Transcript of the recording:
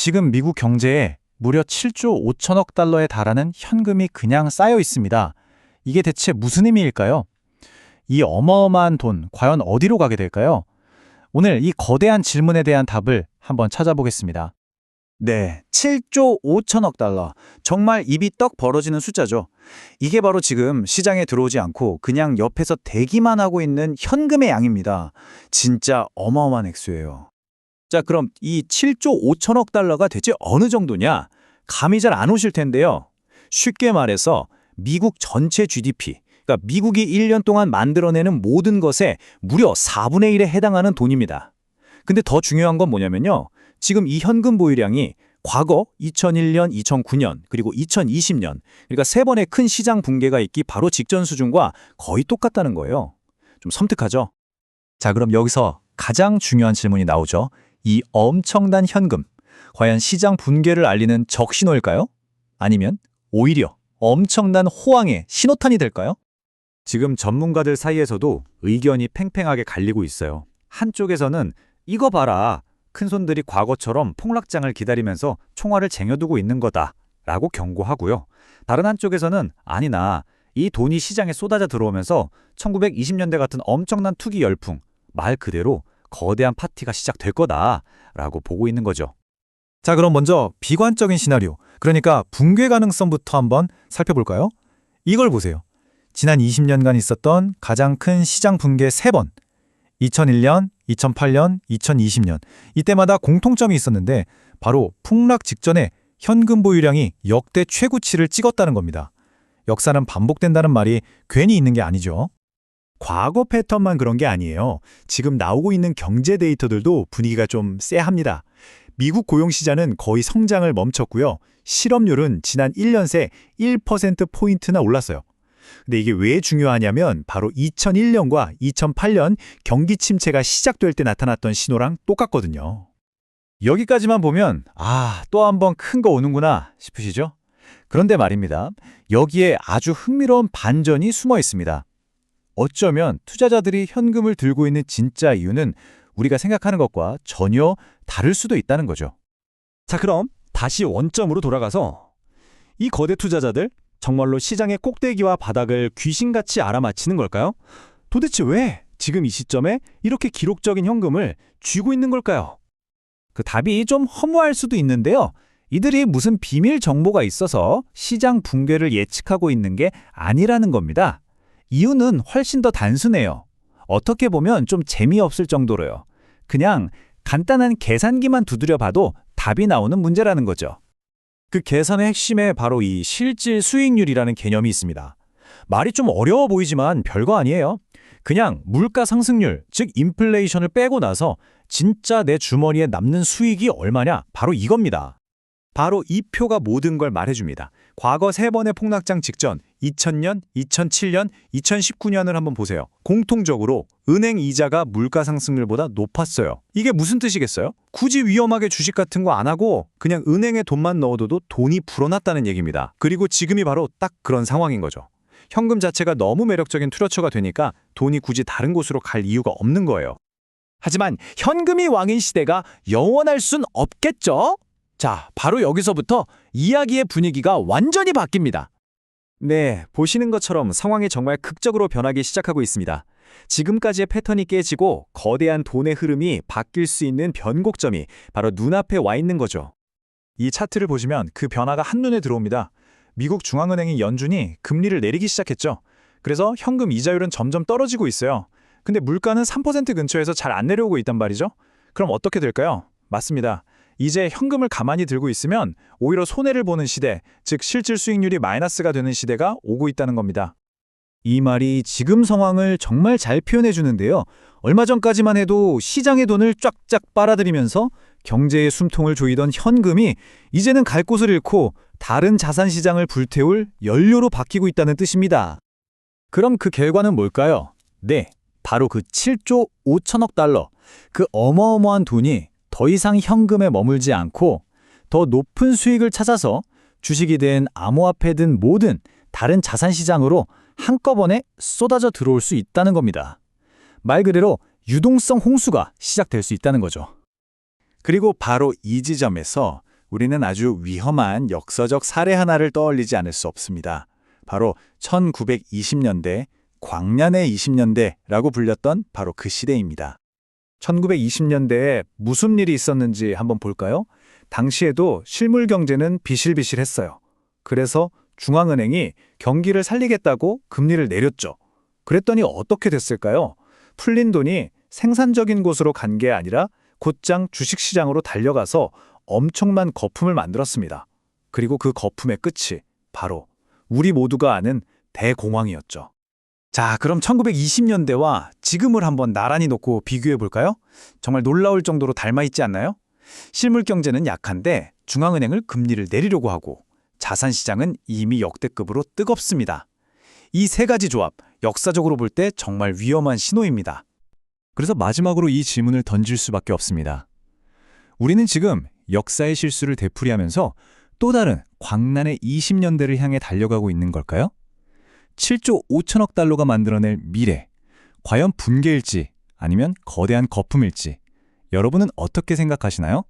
지금 미국 경제에 무려 7조 5천억 달러에 달하는 현금이 그냥 쌓여 있습니다. 이게 대체 무슨 의미일까요? 이 어마어마한 돈, 과연 어디로 가게 될까요? 오늘 이 거대한 질문에 대한 답을 한번 찾아보겠습니다. 네, 7조 5천억 달러. 정말 입이 떡 벌어지는 숫자죠. 이게 바로 지금 시장에 들어오지 않고 그냥 옆에서 대기만 하고 있는 현금의 양입니다. 진짜 어마어마한 액수예요. 자, 그럼 이 7조 5천억 달러가 대체 어느 정도냐? 감이 잘 안 오실 텐데요. 쉽게 말해서 미국 전체 GDP, 그러니까 미국이 1년 동안 만들어내는 모든 것의 무려 4분의 1에 해당하는 돈입니다. 근데 더 중요한 건 뭐냐면요. 지금 이 현금 보유량이 과거 2001년, 2009년, 그리고 2020년, 그러니까 세 번의 큰 시장 붕괴가 있기 바로 직전 수준과 거의 똑같다는 거예요. 좀 섬뜩하죠? 자, 그럼 여기서 가장 중요한 질문이 나오죠. 이 엄청난 현금, 과연 시장 붕괴를 알리는 적신호일까요? 아니면 오히려 엄청난 호황의 신호탄이 될까요? 지금 전문가들 사이에서도 의견이 팽팽하게 갈리고 있어요. 한쪽에서는 이거 봐라. 큰손들이 과거처럼 폭락장을 기다리면서 총알을 쟁여두고 있는 거다라고 경고하고요. 다른 한쪽에서는 아니나 이 돈이 시장에 쏟아져 들어오면서 1920년대 같은 엄청난 투기 열풍, 말 그대로 거대한 파티가 시작될 거다라고 보고 있는 거죠. 자, 그럼 먼저 비관적인 시나리오, 그러니까 붕괴 가능성부터 한번 살펴볼까요? 이걸 보세요. 지난 20년간 있었던 가장 큰 시장 붕괴 3번, 2001년, 2008년, 2020년, 이때마다 공통점이 있었는데 바로 폭락 직전에 현금 보유량이 역대 최고치를 찍었다는 겁니다. 역사는 반복된다는 말이 괜히 있는 게 아니죠. 과거 패턴만 그런 게 아니에요. 지금 나오고 있는 경제 데이터들도 분위기가 좀 쎄합니다. 미국 고용시장은 거의 성장을 멈췄고요. 실업률은 지난 1년 새 1%포인트나 올랐어요. 근데 이게 왜 중요하냐면 바로 2001년과 2008년 경기 침체가 시작될 때 나타났던 신호랑 똑같거든요. 여기까지만 보면 또 한 번 큰 거 오는구나 싶으시죠? 그런데 말입니다. 여기에 아주 흥미로운 반전이 숨어 있습니다. 어쩌면 투자자들이 현금을 들고 있는 진짜 이유는 우리가 생각하는 것과 전혀 다를 수도 있다는 거죠. 자, 그럼 다시 원점으로 돌아가서 이 거대 투자자들 정말로 시장의 꼭대기와 바닥을 귀신같이 알아맞히는 걸까요? 도대체 왜 지금 이 시점에 이렇게 기록적인 현금을 쥐고 있는 걸까요? 그 답이 좀 허무할 수도 있는데요. 이들이 무슨 비밀 정보가 있어서 시장 붕괴를 예측하고 있는 게 아니라는 겁니다. 이유는 훨씬 더 단순해요. 어떻게 보면 좀 재미없을 정도로요. 그냥 간단한 계산기만 두드려 봐도 답이 나오는 문제라는 거죠. 그 계산의 핵심에 바로 이 실질 수익률이라는 개념이 있습니다. 말이 좀 어려워 보이지만 별거 아니에요. 그냥 물가 상승률, 즉 인플레이션을 빼고 나서 진짜 내 주머니에 남는 수익이 얼마냐, 바로 이겁니다. 바로 이 표가 모든 걸 말해줍니다. 과거 세 번의 폭락장 직전 2000년, 2007년, 2019년을 한번 보세요. 공통적으로 은행 이자가 물가 상승률보다 높았어요. 이게 무슨 뜻이겠어요? 굳이 위험하게 주식 같은 거 안 하고 그냥 은행에 돈만 넣어둬도 돈이 불어났다는 얘기입니다. 그리고 지금이 바로 딱 그런 상황인 거죠. 현금 자체가 너무 매력적인 투자처가 되니까 돈이 굳이 다른 곳으로 갈 이유가 없는 거예요. 하지만 현금이 왕인 시대가 영원할 순 없겠죠? 자, 바로 여기서부터 이야기의 분위기가 완전히 바뀝니다. 네, 보시는 것처럼 상황이 정말 극적으로 변하기 시작하고 있습니다. 지금까지의 패턴이 깨지고 거대한 돈의 흐름이 바뀔 수 있는 변곡점이 바로 눈앞에 와 있는 거죠. 이 차트를 보시면 그 변화가 한눈에 들어옵니다. 미국 중앙은행인 연준이 금리를 내리기 시작했죠. 그래서 현금 이자율은 점점 떨어지고 있어요. 근데 물가는 3% 근처에서 잘 안 내려오고 있단 말이죠. 그럼 어떻게 될까요? 맞습니다. 이제 현금을 가만히 들고 있으면 오히려 손해를 보는 시대, 즉 실질 수익률이 마이너스가 되는 시대가 오고 있다는 겁니다. 이 말이 지금 상황을 정말 잘 표현해 주는데요. 얼마 전까지만 해도 시장의 돈을 쫙쫙 빨아들이면서 경제의 숨통을 조이던 현금이 이제는 갈 곳을 잃고 다른 자산 시장을 불태울 연료로 바뀌고 있다는 뜻입니다. 그럼 그 결과는 뭘까요? 네, 바로 그 7조 5천억 달러, 그 어마어마한 돈이 더 이상 현금에 머물지 않고 더 높은 수익을 찾아서 주식이든 암호화폐든 뭐든 다른 자산 시장으로 한꺼번에 쏟아져 들어올 수 있다는 겁니다. 말 그대로 유동성 홍수가 시작될 수 있다는 거죠. 그리고 바로 이 지점에서 우리는 아주 위험한 역사적 사례 하나를 떠올리지 않을 수 없습니다. 바로 1920년대, 광란의 20년대라고 불렸던 바로 그 시대입니다. 1920년대에 무슨 일이 있었는지 한번 볼까요? 당시에도 실물 경제는 비실비실했어요. 그래서 중앙은행이 경기를 살리겠다고 금리를 내렸죠. 그랬더니 어떻게 됐을까요? 풀린 돈이 생산적인 곳으로 간 게 아니라 곧장 주식시장으로 달려가서 엄청난 거품을 만들었습니다. 그리고 그 거품의 끝이 바로 우리 모두가 아는 대공황이었죠. 자, 그럼 1920년대와 지금을 한번 나란히 놓고 비교해 볼까요? 정말 놀라울 정도로 닮아 있지 않나요? 실물 경제는 약한데 중앙은행을 금리를 내리려고 하고 자산 시장은 이미 역대급으로 뜨겁습니다. 이 세 가지 조합, 역사적으로 볼 때 정말 위험한 신호입니다. 그래서 마지막으로 이 질문을 던질 수밖에 없습니다. 우리는 지금 역사의 실수를 되풀이하면서 또 다른 광란의 20년대를 향해 달려가고 있는 걸까요? 7조 5천억 달러가 만들어낼 미래, 과연 붕괴일지 아니면 거대한 거품일지 여러분은 어떻게 생각하시나요?